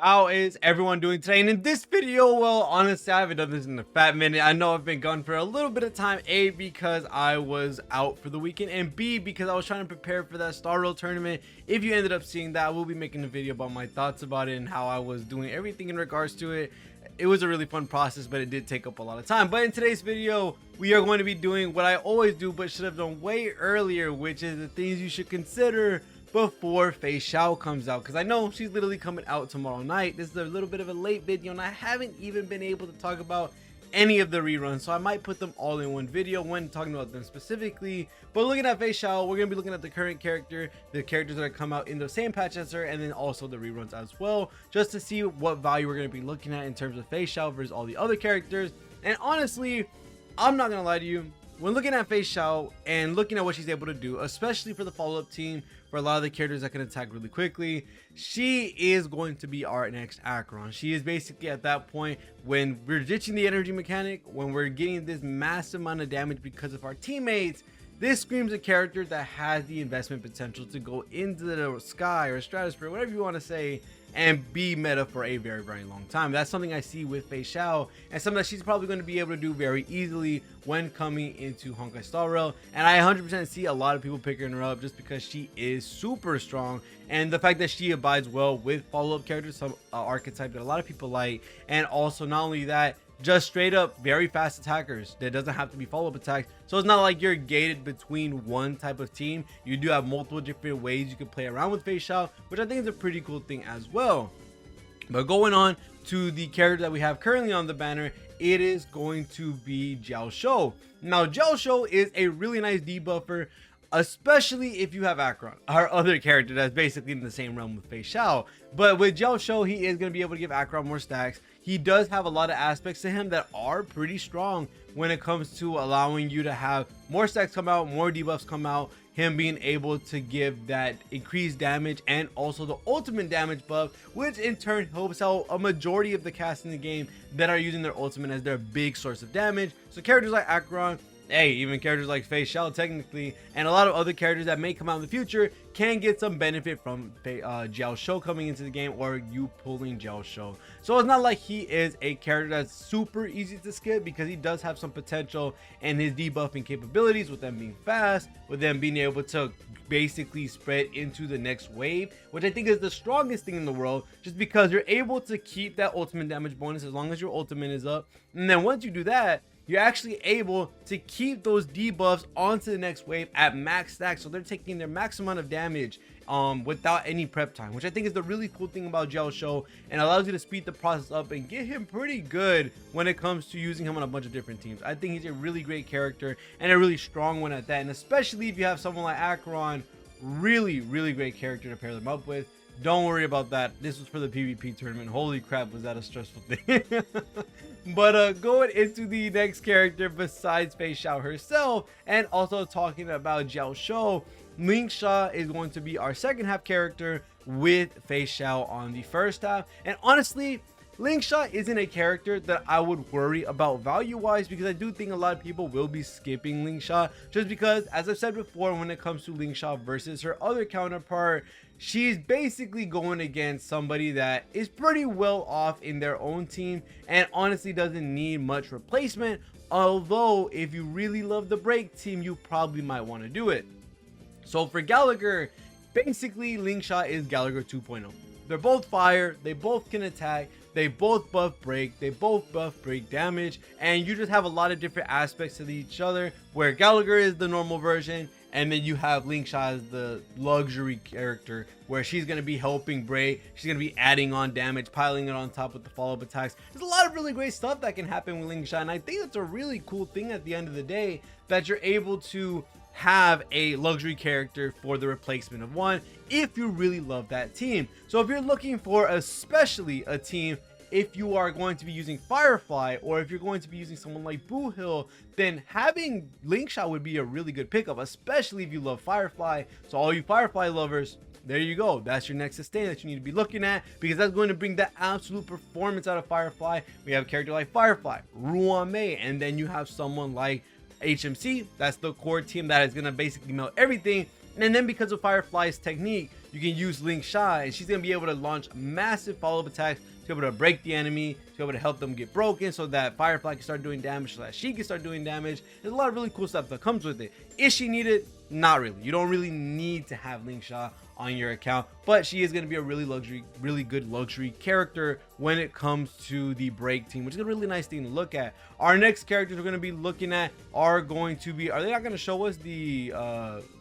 How is everyone doing today? And in this video, well, honestly, I haven't done this in a fat minute. I know I've been gone for a little bit of time. A, because I was out for the weekend, and B, because I was trying to prepare for that Star Rail tournament. If you ended up seeing that, I will be making a video about my thoughts about it and how I was doing everything in regards to it. It was a really fun process, but it did take up a lot of time. But in today's video, we are going to be doing what I always do, but should have done way earlier, which is the things you should consider before Feixiao comes out, because I know she's literally coming out tomorrow night. This is a little bit of a late video, and I haven't even been able to talk about any of the reruns, so I might put them all in one video when talking about them specifically. But looking at Feixiao, we're gonna be looking at the current character, the characters that are come out in the same patch as her, and then also the reruns as well, just to see what value we're gonna be looking at in terms of Feixiao versus all the other characters. And honestly, I'm not gonna lie to you, when looking at Feixiao and looking at what she's able to do, especially for the follow-up team, for a lot of the characters that can attack really quickly, she is going to be our next Acheron. She is basically at that point when we're ditching the energy mechanic, when we're getting this massive amount of damage because of our teammates. This screams a character that has the investment potential to go into the sky or stratosphere, whatever you want to say, and be meta for a very, very long time. That's something I see with Feixiao, and something that she's probably going to be able to do very easily when coming into Honkai Star Rail. And I 100% see a lot of people picking her up just because she is super strong, and the fact that she abides well with follow-up characters, some archetype that a lot of people like. And also, not only that, just straight up very fast attackers that doesn't have to be follow-up attacks, so it's not like you're gated between one type of team. You do have multiple different ways you can play around with Feixiao, which I think is a pretty cool thing as well. But going on to the character that we have currently on the banner, it is going to be Jiaoqiu. Now Jiaoqiu is a really nice debuffer, especially if you have Acheron, our other character that's basically in the same realm with Feixiao. But with Jiaoqiu, he is going to be able to give Acheron more stacks. He does have a lot of aspects to him that are pretty strong when it comes to allowing you to have more stacks come out, more debuffs come out, him being able to give that increased damage and also the ultimate damage buff, which in turn helps out a majority of the cast in the game that are using their ultimate as their big source of damage. So characters like Acheron, hey, even characters like Feixiao technically, and a lot of other characters that may come out in the future can get some benefit from Jiaoqiu coming into the game, or you pulling Jiaoqiu. So it's not like he is a character that's super easy to skip, because he does have some potential in his debuffing capabilities, with them being fast, with them being able to basically spread into the next wave, which I think is the strongest thing in the world, just because you're able to keep that ultimate damage bonus as long as your ultimate is up. And then once you do that, you're actually able to keep those debuffs onto the next wave at max stack, so they're taking their max amount of damage without any prep time, which I think is the really cool thing about Jiaoqiu, and allows you to speed the process up and get him pretty good when it comes to using him on a bunch of different teams. I think he's a really great character, and a really strong one at that, and especially if you have someone like Acheron, really great character to pair them up with. Don't worry about that. This was for the PvP tournament. Holy crap, was that a stressful thing. But going into the next character besides Feixiao herself, and also talking about Jiaoqiu, Lingsha is going to be our second half character with Feixiao on the first half. And honestly, Lingsha isn't a character that I would worry about value-wise, because I do think a lot of people will be skipping Lingsha, just because, as I've said before, when it comes to Lingsha versus her other counterpart, she's basically going against somebody that is pretty well off in their own team and honestly doesn't need much replacement. Although, if you really love the break team, you probably might want to do it. So for Gallagher, basically Lingsha is Gallagher 2.0. They're both fire, they both can attack, they both buff break, they both buff break damage, and you just have a lot of different aspects to each other, where Gallagher is the normal version, and then you have Lingsha as the luxury character, where she's going to be helping break, she's going to be adding on damage, piling it on top with the follow-up attacks. There's a lot of really great stuff that can happen with Lingsha, and I think that's a really cool thing at the end of the day, that you're able to have a luxury character for the replacement of one if you really love that team. So if you're looking for especially a team, if you are going to be using Firefly, or if you're going to be using someone like Boohill, then having Lingsha would be a really good pickup, especially if you love Firefly. So all you Firefly lovers, there you go. That's your next sustain that you need to be looking at, because that's going to bring that absolute performance out of Firefly. We have a character like Firefly, Ruan Mei, and then you have someone like HMC. That's the core team that is going to basically melt everything. And then because of Firefly's technique, you can use Lingsha, and she's going to be able to launch massive follow-up attacks to be able to break the enemy, to be able to help them get broken so that Firefly can start doing damage, so that she can start doing damage. There's a lot of really cool stuff that comes with it. Is she needed? Not really. You don't really need to have Lingsha on your account, but she is going to be a really good luxury character when it comes to the break team, which is a really nice thing to look at. Our next characters we're going to be looking at are going to be, are they not going to show us the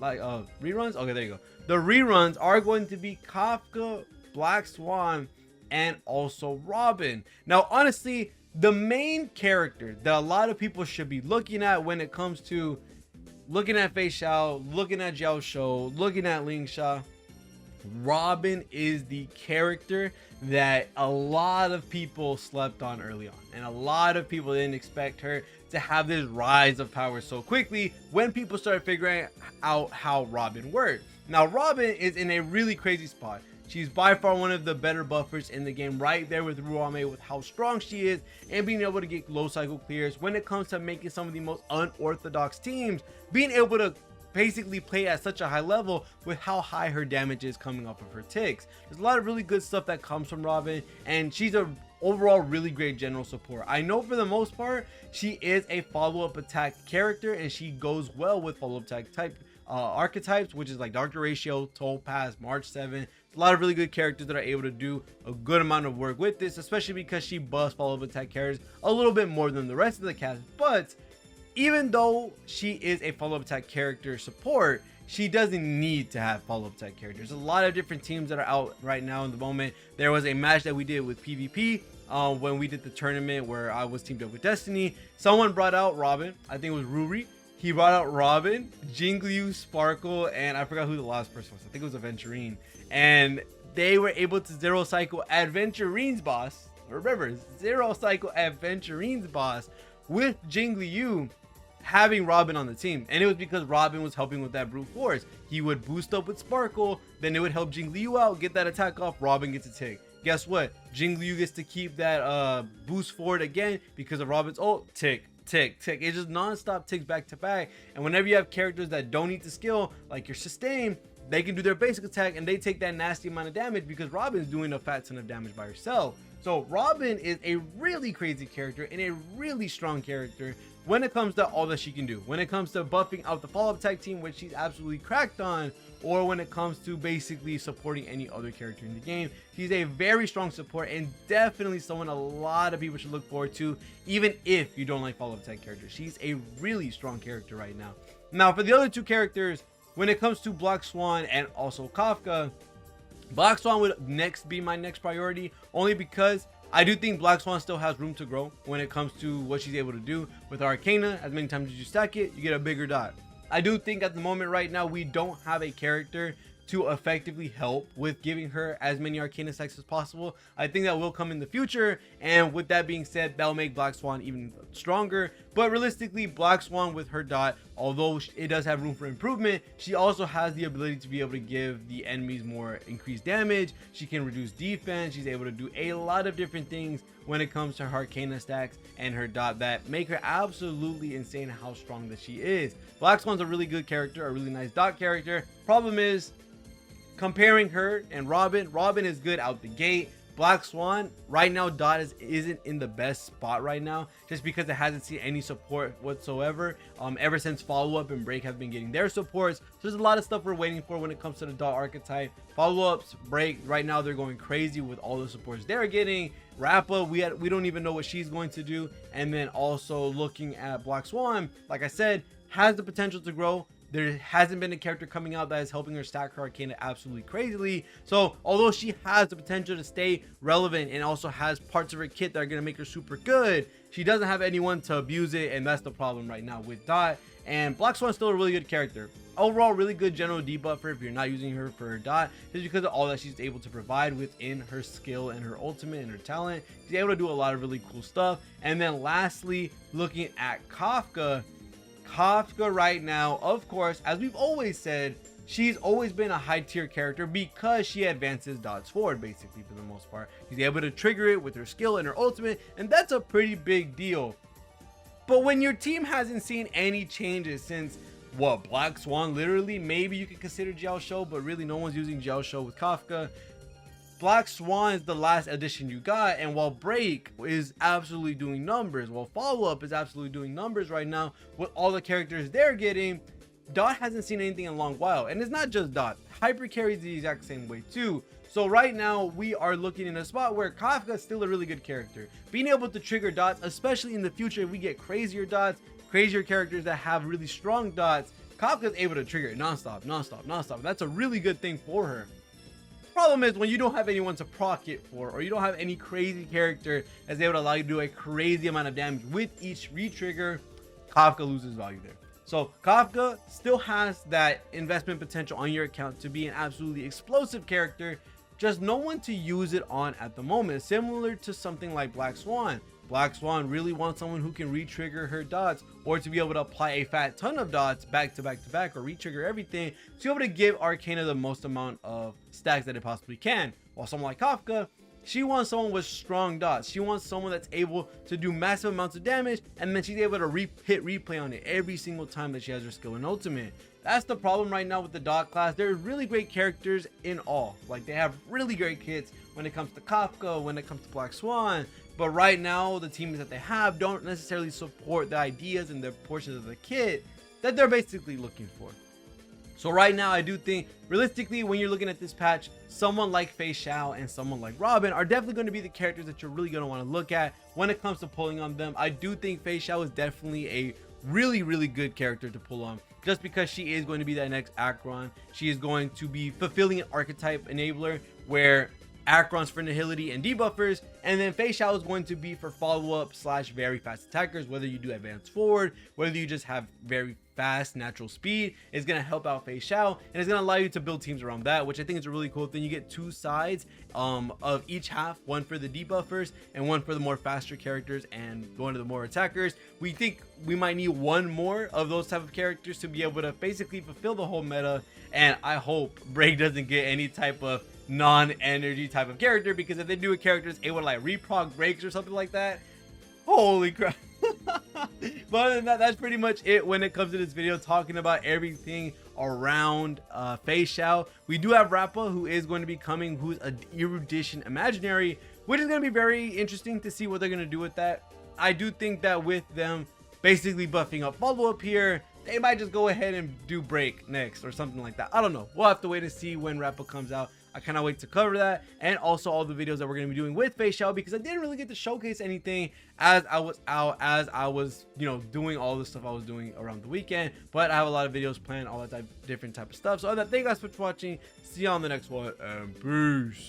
reruns? Okay, there you go. The reruns are going to be Kafka, Black Swan, and also Robin. Now, honestly, the main character that a lot of people should be looking at when it comes to looking at Feixiao, looking at Jiaoqiu, looking at Lingsha, Robin is the character that a lot of people slept on early on, and a lot of people didn't expect her to have this rise of power so quickly when people started figuring out how Robin worked. Now, Robin is in a really crazy spot. She's by far one of the better buffers in the game, right there with REHOO with how strong she is and being able to get low cycle clears when it comes to making some of the most unorthodox teams, being able to basically play at such a high level with how high her damage is coming off of her ticks. There's a lot of really good stuff that comes from Robin, and she's a overall really great general support. I know for the most part she is a follow-up attack character, and she goes well with follow-up attack type archetypes, which is like Dr. Ratio, Topaz, March 7. A lot of really good characters that are able to do a good amount of work with this, especially because she buffs follow-up attack characters a little bit more than the rest of the cast. But even though she is a follow-up attack character support, she doesn't need to have follow-up attack characters. There's a lot of different teams that are out right now in the moment. There was a match that we did with PvP when we did the tournament where I was teamed up with Destiny. Someone brought out Robin. I think it was Ruri. He brought out Robin, Jiaoqiu, Sparkle, and I forgot who the last person was. I think it was Aventurine. And they were able to zero cycle Adventurine's boss. Remember, zero cycle Adventurine's boss with Jiaoqiu having Robin on the team. And it was because Robin was helping with that brute force. He would boost up with Sparkle, then it would help Jiaoqiu out, get that attack off, Robin gets a tick. Guess what? Jiaoqiu gets to keep that boost forward again because of Robin's ult. Tick, tick, tick. It's just non-stop ticks back to back. And whenever you have characters that don't need to skill, like your sustain, they can do their basic attack and they take that nasty amount of damage because Robin's doing a fat ton of damage by herself. So Robin is a really crazy character and a really strong character when it comes to all that she can do. When it comes to buffing out the follow-up attack team, which she's absolutely cracked on, or when it comes to basically supporting any other character in the game. She's a very strong support and definitely someone a lot of people should look forward to, even if you don't like follow-up attack characters. She's a really strong character right now. Now, for the other two characters, when it comes to Black Swan and also Kafka, Black Swan would next be my next priority, only because I do think Black Swan still has room to grow when it comes to what she's able to do with Arcana. As many times as you stack it, you get a bigger dot. I do think at the moment right now, we don't have a character to effectively help with giving her as many Arcana stacks as possible. I think that will come in the future, and with that being said, that'll make Black Swan even stronger. But realistically, Black Swan with her dot, although it does have room for improvement, she also has the ability to be able to give the enemies more increased damage. She can reduce defense. She's able to do a lot of different things when it comes to her Arcana stacks and her dot that make her absolutely insane how strong that she is. Black Swan's a really good character, a really nice dot character. Problem is, comparing her and Robin is good out the gate. Black Swan right now, dot isn't in the best spot right now, just because it hasn't seen any support whatsoever ever since follow-up and break have been getting their supports. So there's a lot of stuff we're waiting for when it comes to the dot archetype. Follow-ups, break, right now they're going crazy with all the supports they're getting. Rappa, we don't even know what she's going to do. And then also looking at Black Swan, like I said, has the potential to grow. There hasn't been a character coming out that is helping her stack her Arcana absolutely crazily. So although she has the potential to stay relevant and also has parts of her kit that are going to make her super good, she doesn't have anyone to abuse it, and that's the problem right now with dot. And Black Swan's still a really good character. Overall, really good general debuffer if you're not using her for her dot, just because of all that she's able to provide within her skill and her ultimate and her talent. She's able to do a lot of really cool stuff. And then lastly, looking at Kafka right now, of course, as we've always said, she's always been a high tier character because she advances dots forward, basically, for the most part. She's able to trigger it with her skill and her ultimate, and that's a pretty big deal. But when your team hasn't seen any changes since what, Black Swan, literally. Maybe you could consider Jiaoqiu, but really no one's using Jiaoqiu with Kafka. Black Swan is the last addition you got, and while Break is absolutely doing numbers, while Follow Up is absolutely doing numbers right now with all the characters they're getting, DoT hasn't seen anything in a long while. And it's not just DoT, Hyper carries the exact same way too. So right now we are looking in a spot where Kafka is still a really good character. Being able to trigger DoTs, especially in the future if we get crazier DoTs, crazier characters that have really strong DoTs, Kafka is able to trigger it non-stop. That's a really good thing for her. Problem is when you don't have anyone to proc it for, or you don't have any crazy character that's able to allow you to do a crazy amount of damage with each retrigger, Kafka loses value there. So Kafka still has that investment potential on your account to be an absolutely explosive character, just no one to use it on at the moment. Similar to something like Black Swan. Black Swan really wants someone who can re-trigger her DoTs, or to be able to apply a fat ton of DoTs back to back to back, or re-trigger everything to be able to give Arcana the most amount of stacks that it possibly can. While someone like Kafka, she wants someone with strong DoTs. She wants someone that's able to do massive amounts of damage, and then she's able to hit replay on it every single time that she has her skill and ultimate. That's the problem right now with the DoT class. They're really great characters in all. Like, they have really great kits when it comes to Kafka, when it comes to Black Swan. But right now, the teams that they have don't necessarily support the ideas and the portions of the kit that they're basically looking for. So right now, I do think, realistically, when you're looking at this patch, someone like Feixiao and someone like Robin are definitely going to be the characters that you're really going to want to look at when it comes to pulling on them. I do think Feixiao is definitely a really good character to pull on, just because she is going to be that next Akron. She is going to be fulfilling an archetype enabler where Akron's for nihility and debuffers, and then Feixiao is going to be for follow-up / very fast attackers. Whether you do advance forward, whether you just have very fast natural speed, is going to help out Feixiao, and it's going to allow you to build teams around that, which I think is a really cool thing. You get two sides of each half, one for the debuffers and one for the more faster characters and one of the more attackers. We think we might need one more of those type of characters to be able to basically fulfill the whole meta, and I hope Break doesn't get any type of non-energy type of character, because if they do a character that's able to like reproc breaks or something like that, holy crap. But other than that, that's pretty much it when it comes to this video, talking about everything around Feixiao. We do have Rappa, who is going to be coming, who's an erudition imaginary, which is going to be very interesting to see what they're going to do with that. I do think that with them basically buffing up follow-up here, they might just go ahead and do Break next or something like that. I don't know. We'll have to wait and see when Rappa comes out. I cannot wait to cover that, and also all the videos that we're going to be doing with Feixiao, because I didn't really get to showcase anything as I was out, as I was, doing all the stuff I was doing around the weekend. But I have a lot of videos planned, all that different type of stuff. So other than that, thank you guys for watching. See you on the next one, and peace.